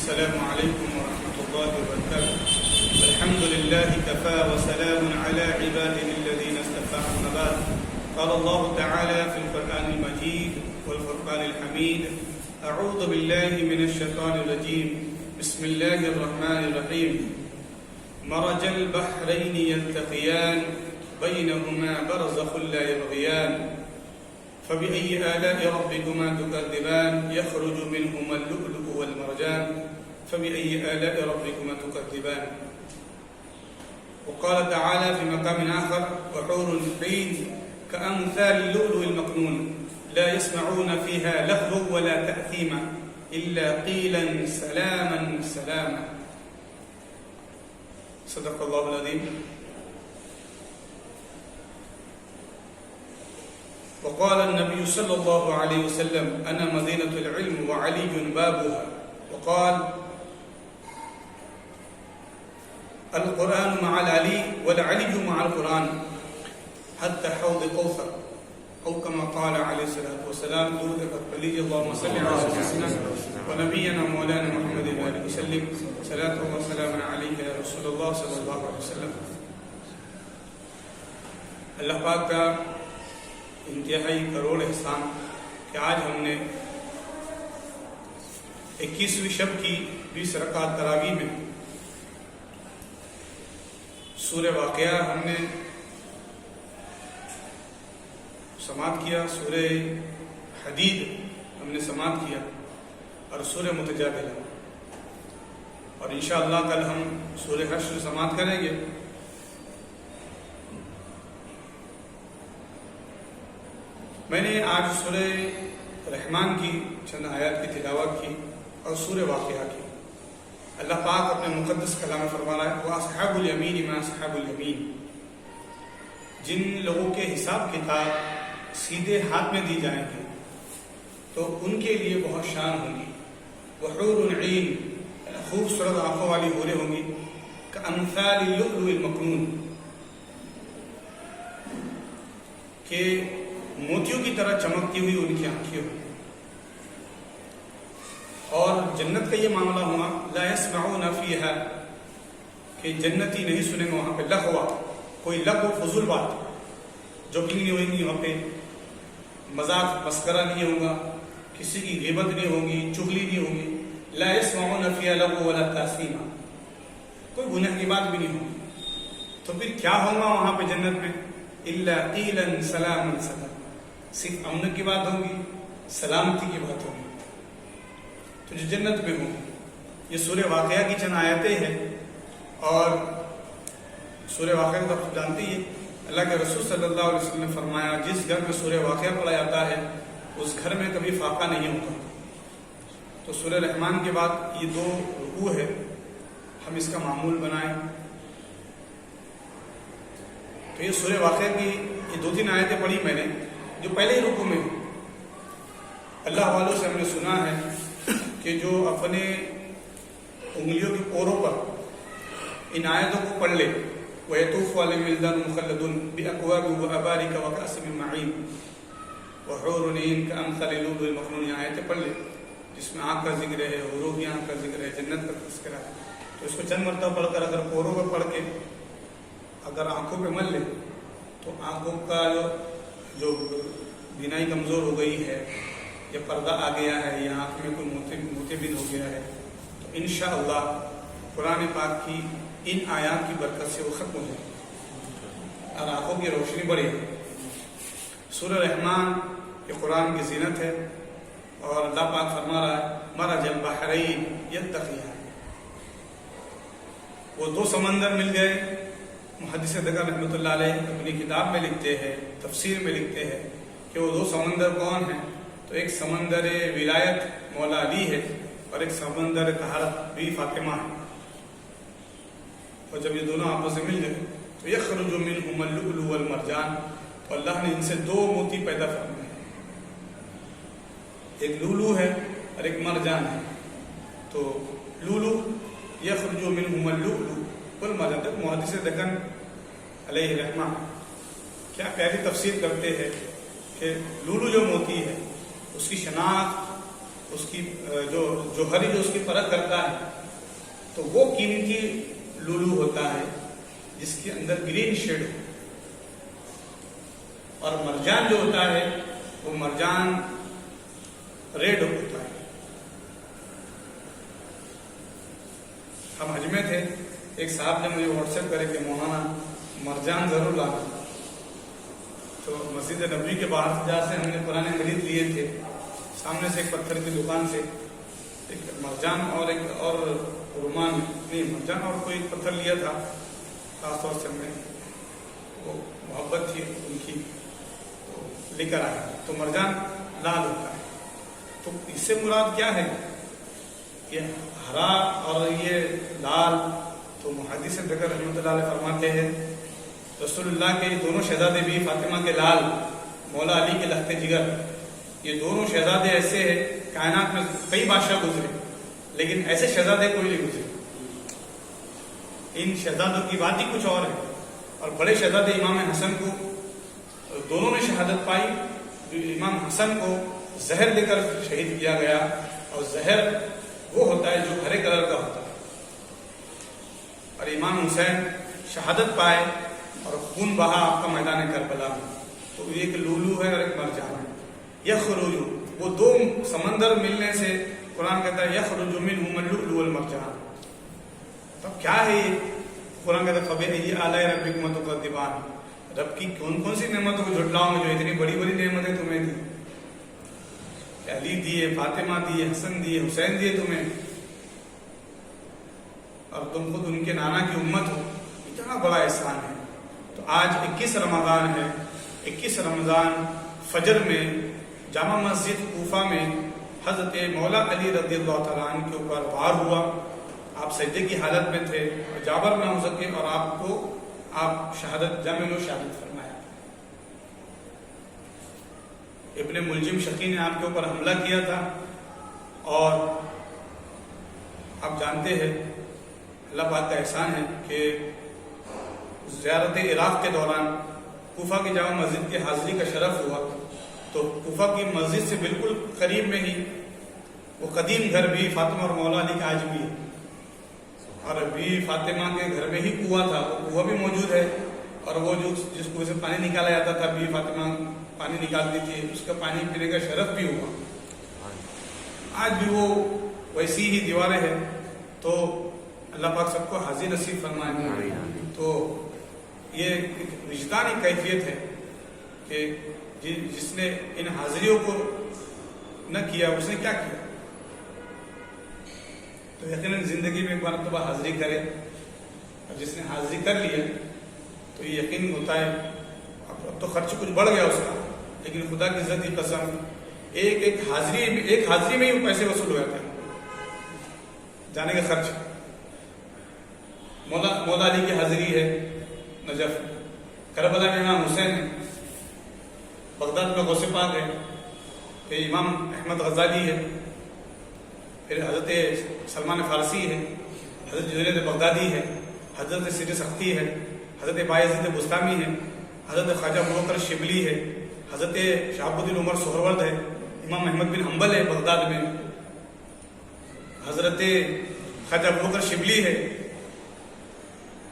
السلام عليكم ورحمة الله وبركاته. الحمد لله كفى وسلام على عباده الذين اصطفى. أما بعد، قال الله تعالى في القرآن المجيد والفرقان الحميد: أعوذ بالله من الشيطان الرجيم، بسم الله الرحمن الرحيم. مرج البحرين يلتقيان بينهما برزخ لا يبغيان فبأي آلاء ربكما تكذبان يخرج منهما اللؤلؤ والمرجان فبأي آلاء ربكما تكذبان. وقال تعالى في مقام آخر: وحور عين كأمثال اللؤلؤ المكنون لا يسمعون فيها لغوا ولا تأثيما إلا قيلا سلاما سلاما. صدق الله العظيم. وقال النبي صلى الله عليه وسلم: أنا مدينة العلم وعلي بابها. وقال: القرآن مع العلي والعلي مع القرآن حتى حوض كوثر، أو كما قال عليه الصلاة والسلام. درود قلی اللهم صل على سيدنا ونبينا مولانا محمد وآله وسلم. صلاة الله وسلام عليك يا رسول الله صلی اللہ علیہ وسلم. اللہ پاک کا انتہائی کروڑ احسان کہ آج ہم نے 21ویں شب کی 20 رکعت تراویح میں سورہ واقعہ ہم نے سماعت کیا، سورہ حدید ہم نے سماعت کیا اور سورہ متجادلہ، اور انشاءاللہ کل ہم سورہ حشر سماعت کریں گے. میں نے آج سورہ رحمان کی چند آیات کی تلاوت کی اور سورہ واقعہ کی. اللہ پاک اپنے مقدس کلام میں فرما رہا ہے: وَأَصْحَابُ الْيَمِينِ مَا أَصْحَابُ الْيَمِينِ. جن لوگوں کے حساب کتاب سیدھے ہاتھ میں دی جائیں گے تو ان کے لیے بہت شان ہوگی. وَحُورٌ عِينٌ، خوبصورت آنکھوں والی حوریں ہوں گی. كَأَمْثَالِ اللُّؤْلُؤِ الْمَكْنُونِ، کہ موتیوں کی طرح چمکتی ہوئی ان کی آنکھیں ہوں. اور جنت کا یہ معاملہ ہوا: لا يسمعون فيها، کہ جنتی نہیں سنیں گے وہاں پہ لغوا، کوئی لغو فضول بات جو بھی نہیں ہوگی وہاں پہ، مذاق مسخرہ نہیں ہوگا، کسی کی غیبت نہیں ہوگی، چغلی نہیں ہوگی. لا يسمعون فيها لغوا ولا تأثیما، کوئی گناہ کی بات بھی نہیں ہوگی. تو پھر کیا ہوگا وہاں پہ جنت میں؟ الا قیلا سلاما سلاما، صرف امن کی بات ہوگی، سلامتی کی بات ہوگی. تو جو جنت میں ہوں. یہ سورہ واقعہ کی چند آیتیں ہیں، اور سورہ واقعہ کو آپ جانتے ہی، اللہ کے رسول صلی اللہ علیہ وسلم نے فرمایا: جس گھر میں سورہ واقعہ پڑھا جاتا ہے اس گھر میں کبھی فاقہ نہیں ہوتا. تو سورہ رحمان کے بعد یہ 2 رکوع ہے، ہم اس کا معمول بنائیں. تو یہ سورہ واقعہ کی یہ 2-3 آیتیں پڑھی میں نے، جو پہلے ہی رکوع میں. اللہ والوں سے ہم نے سنا ہے کہ جو اپنے انگلیوں کے پوروں پر ان آیتوں کو پڑھ لے: وَيَطُوفُ عَلَيْهِمْ وِلْدَانٌ مُخَلَّدُونَ بِأَكْوَابٍ وَأَبَارِيكَ وَكَأْسٍ مِّن مَّعِينٍ وَحُورٌ عِينٌ كَأَمْثَالِ اللُّؤْلُؤِ الْمَكْنُونِ. یہ آیتیں پڑھ لے جس میں آنکھ کا ذکر ہے، حوروں کی آنکھ کا ذکر ہے، جنت کا تذکرہ ہے. تو اس کو چند مرتبہ پڑھ کر اگر پوروں پر پڑھ کے اگر آنکھوں پہ مل لے تو آنکھوں کا جو بینائی کمزور ہو گئی ہے یا پردہ آ گیا ہے یا آنکھ میں کوئی موتیبین ہو گیا ہے تو انشاءاللہ قرآن پاک کی ان آیات کی برکت سے وہ ختم ہو جائے اور آنکھوں کی روشنی بڑھے. سورہ رحمان یہ قرآن کی زینت ہے، اور اللہ پاک فرما رہا ہے: مرج البحرین یلتقیان. وہ 2 سمندر مل گئے. محدث دغا رحمۃ اللہ علیہ اپنی کتاب میں لکھتے ہیں، تفسیر میں لکھتے ہیں کہ وہ 2 سمندر کون ہیں؟ تو ایک سمندر ولایت مولا علی ہے، اور ایک سمندر طہارت بی فاطمہ ہے. اور جب یہ دونوں آپس سے مل گئے تو یخرج منہما اللؤلؤ والمرجان، تو اللہ نے ان سے 2 موتی پیدا فرمائے، ایک لولو ہے اور ایک مرجان ہے. تو لولو یخرج منہما اللؤلؤ والمرجان. تک محدث دکن علیہ رحمہ کیا پیاری تفسیر کرتے ہیں کہ لولو جو موتی ہے اس کی شناخت اس کی جو جوہری جو اس کی پرکھ کرتا ہے تو وہ قیمتی لولو ہوتا ہے جس کے اندر گرین شیڈ ہو، اور مرجان جو ہوتا ہے وہ مرجان ریڈ ہوتا ہے۔ ہم حج میں تھے، ایک صاحب نے مجھے واٹس ایپ کرے کہ مولانا مرجان ضرور لانا، تو مسجد نبوی کے باہر جا سے ہم نے پرانے مریض لیے تھے، سامنے سے ایک پتھر کی دکان سے ایک مرجان اور ایک اور رومان نہیں مرجان اور کوئی پتھر لیا تھا، خاص طور سے میں وہ محبت تھی ان کی تو لے کر آیا، تو مرجان لال ہوتا ہے۔ تو اس سے مراد کیا ہے؟ یہ ہرا اور یہ لال، تو محدث بکر رحمۃ اللہ علیہ فرماتے ہیں رسول اللہ کے دونوں شہزادے بھی فاطمہ کے لال، مولا علی کے لخت جگر، یہ دونوں شہزادے ایسے ہیں، کائنات میں کئی بادشاہ گزرے لیکن ایسے شہزادے کوئی نہیں گزرے۔ ان شہزادوں کی بات ہی کچھ اور ہے، اور بڑے شہزادے امام حسن کو دونوں نے شہادت پائی۔ امام حسن کو زہر دے کر شہید کیا گیا، اور زہر وہ ہوتا ہے جو ہرے کلر کا ہوتا ہے، اور امام حسین شہادت پائے اور خون بہا آپ کا میدان کربلا میں، تو ایک لولو ہے اور ایک مرجان ہے۔ یخرج، وہ دو سمندر ملنے سے قرآن کہتا ہے یخرج منہما اللؤلؤ والمرجان۔ تب کیا ہے یہ؟ قرآن کہتا ہے فبأي آلاء ربكما تكذبان، رب کی کون کون سی نعمتوں کو جھٹلاؤں گے جو اتنی بڑی بڑی نعمتیں تمہیں دی، علی دیے، فاطمہ دیے، حسن دیے، حسین دیے تمہیں، اور تم خود ان کے نانا کی امت ہو، اتنا بڑا احسان ہے۔ تو آج 21 رمضان ہے، 21 رمضان فجر میں جامع مسجد کوفہ میں حضرت مولا علی رضی اللہ تعالیٰ عنہ کے اوپر وار ہوا، آپ سجدے کی حالت میں تھے اور جابر نہ ہو سکے، اور آپ شہادت جامع میں شہادت فرمایا۔ ابن ملجم شقی نے آپ کے اوپر حملہ کیا تھا، اور آپ جانتے ہیں اللہ پاک کا احسان ہے کہ زیارت عراق کے دوران کوفہ کی جامع مسجد کی حاضری کا شرف ہوا، تو کوفہ کی مسجد سے بالکل قریب میں ہی وہ قدیم گھر بھی فاطمہ اور مولا علی کا آج بھی ہے، اور بھی فاطمہ کے گھر میں ہی کنواں تھا، وہ کنواں بھی موجود ہے، اور وہ جو جس کنویں سے پانی نکالا جاتا تھا بھی فاطمہ پانی نکالتی تھی، اس کا پانی پینے کا شرف بھی ہوا۔ آج بھی وہ ویسی ہی دیواریں ہیں، تو اللہ پاک سب کو حاضر نصیب فرمائے۔ تو یہ ایک وجدانی کیفیت ہے کہ جس نے ان حاضریوں کو نہ کیا اس نے کیا کیا۔ تو یقیناً زندگی میں ایک مرتبہ حاضری کرے، اور جس نے حاضری کر لیا تو یہ یقین ہوتا ہے اب تو خرچ کچھ بڑھ گیا اس کا، لیکن خدا کی عزت کی قسم ایک حاضری میں ہی پیسے وصول ہو جاتے ہیں، جانے کا خرچ۔ مولا علی کی حاضری ہے نجف، کربلا میں امام حسین ہے، بغداد میں غوث پاک ہے، پھر امام احمد غزالی ہے، پھر حضرت سلمان فارسی ہے، حضرت جنید بغدادی ہے، حضرت سیر سختی ہے، حضرت بایزید بستامی ہے، حضرت خواجہ ابوبکر شبلی ہے، حضرت شہاب الدین عمر سہرورد ہے، امام احمد بن حنبل ہے بغداد میں، حضرت خواجہ ابوبکر شبلی ہے،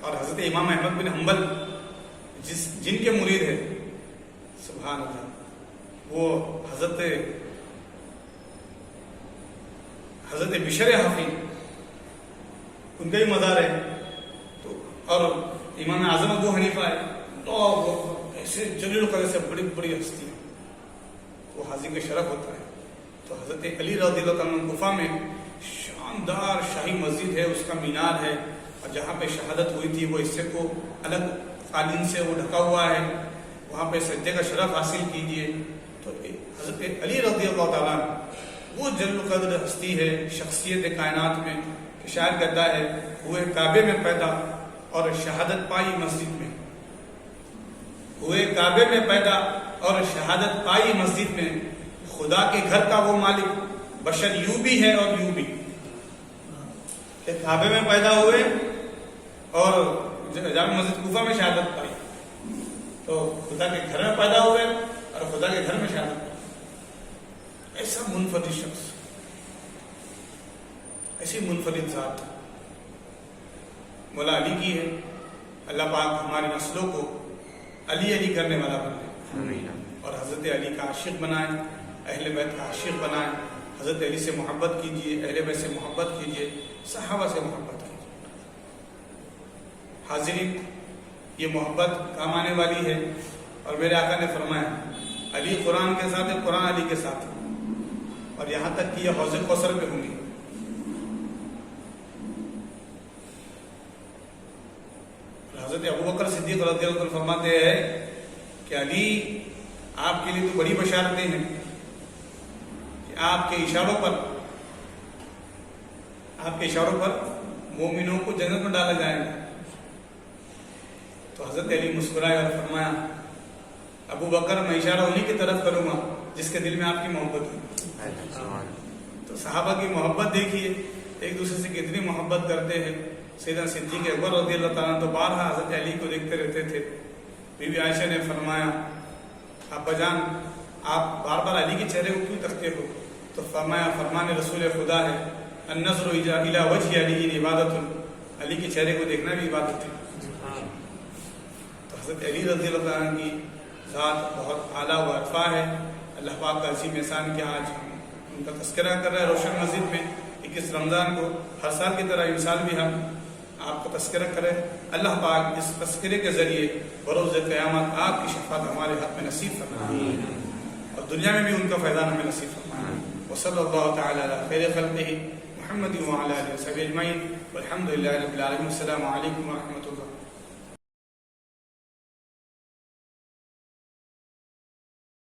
اور حضرت امام احمد بن حنبل جن کے مرید ہے سبحان اللہ، وہ حضرت بشر حفی ان کا ہی مزار ہے، تو اور امام اعظم ابو حنیفہ ہے، تو ایسے جلیل القدر سے بڑی بڑی ہستی وہ حاضری کا شرف ہوتا ہے۔ تو حضرت علی رضی اللہ عنہ کوفہ میں شاندار شاہی مسجد ہے، اس کا مینار ہے، اور جہاں پہ شہادت ہوئی تھی وہ حصے کو الگ قالین سے وہ ڈھکا ہوا ہے، وہاں پہ سجدے کا شرف حاصل کیجئے۔ تو حضرت علی رضی اللہ تعالیٰ وہ جلیل القدر ہستی ہے شخصیت کائنات میں کہ شاعر کہتا ہے ہوئے کعبے میں پیدا اور شہادت پائی مسجد میں، ہوئے کعبے میں پیدا اور شہادت پائی مسجد میں، خدا کے گھر کا وہ مالک بشر یوں بھی ہے اور یوں بھی، کہ کعبے میں پیدا ہوئے اور جامع مسجد کوفہ میں شہادت پائی، تو خدا کے گھر میں پیدا ہوئے اور خدا کے گھر میں شہادت پائی۔ ایسا منفرد شخص ایسی منفرد ذات مولا علی کی ہے. اللہ پاک ہماری نسلوں کو علی علی کرنے والا بنائے اور حضرت علی کا عاشق بنائے، اہل بیت کا عاشق بنائے. حضرت علی سے محبت کیجیے، اہل بیت سے محبت کیجیے، صحابہ سے محبت کیجیے. حاضرین، یہ محبت کام آنے والی ہے. اور میرے آقا نے فرمایا علی قرآن کے ساتھ ہے، قرآن علی کے ساتھ ہے، اور یہاں تک کہ یہ حوض کوثر پہ ہوں گی. حضرت ابوبکر صدیق رضی اللہ عنہ فرماتے ہیں کہ علی آپ کے لیے تو بڑی بشارتیں ہیں کہ آپ کے اشاروں پر مومنوں کو جنت میں ڈالا جائے گا. تو حضرت علی مسکرائے اور فرمایا ابو بکر میں اشارہ انہی کی طرف کروں گا جس کے دل میں آپ کی محبت ہے. تو صحابہ کی محبت دیکھیے، ایک دوسرے سے کتنی محبت کرتے ہیں. سیدنا صدیق اکبر رضی اللہ تعالیٰ تو بارہا حضرت علی کو دیکھتے رہتے تھے. بی بی عائشہ نے فرمایا ابا جان آپ بار بار علی کے چہرے کو کیوں تکتے ہو؟ تو فرمایا فرمان رسول خدا ہے النظر الی وجہ علی عبادت، علی کے چہرے کو دیکھنا بھی عبادت ہے. تو حضرت علی رضی اللہ تعالیٰ کی ذات بہت اعلیٰ و ارفع ہے. اللہ پاک کا عظیم احسان کہ آج ان کا تذکرہ کر رہا ہے روشن مسجد میں 21 رمضان کو. ہر سال کی طرح ان سال بھی ہم آپ کا تذکرہ کریں. اللہ پاک اس تذکرے کے ذریعے بروز قیامت آپ کی شفاعت ہمارے حق میں نصیب فرمائے اور دنیا میں بھی ان کا فیضان ہمیں نصیب فرمائے. وصلی اللہ تعالی علی خیر خلقہ محمد وعلی آلہ وصحبہ اجمعین والحمد للہ رب العالمین. السلام علیکم ورحمۃ اللہ.